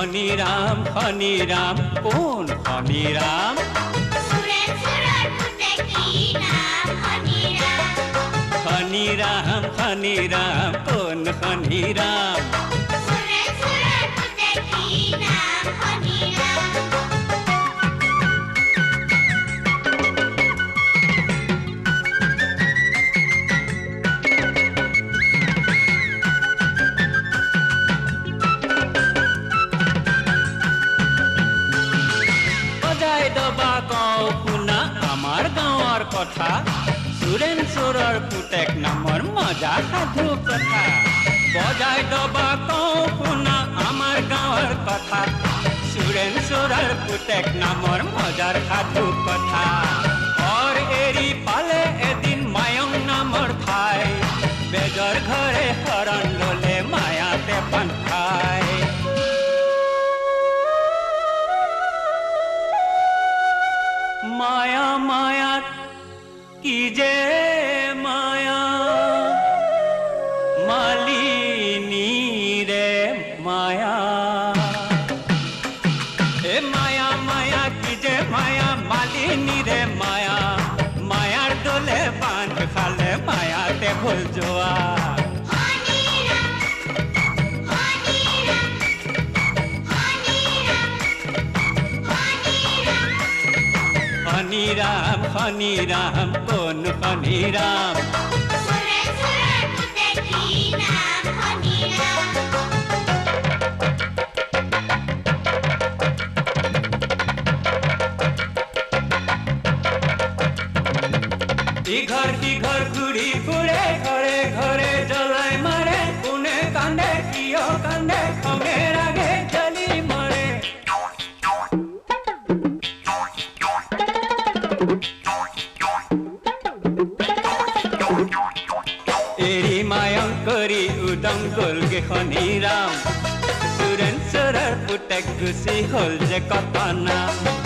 শনিৰাম শনিৰাম কোন শনিৰাম শনিৰাম শনিৰাম কোন শনিৰাম আমাৰ গাঁৱৰ কথা সুৰেন চোৰৰ পুতেক নামৰ মজা সাধু কথা বজাই দবা কওঁ শুনা আমাৰ গাঁৱৰ কথা সুৰেন চোৰৰ পুতেক নামৰ মজাৰ সাধু কথা ঘৰ এৰি পালে এদিন মায়ং নামৰ ঠাই বেজৰ ঘৰে শৰণ ললে মায়াতে পান খায় माया माया कीजे माया मालिनी रे माया ए माया माया कीजे माया मालिनी रे माया मायार दोले बांध खाले माया ते भूल जोआ শনিৰাম শনিৰাম কোন শনিৰাম ইঘৰ সিঘৰ ঘূৰি ফুৰে ঘৰে ঘৰে জ্বলাই মাৰে কোনে কান্দে কিয় কান্দে খঙে ৰাগে জ্বলি মৰে এৰি মায়ং কৰি উদং গলগে শনিৰাম সুৰেন চোৰৰ পুতেক গুচি হল যে কত নাম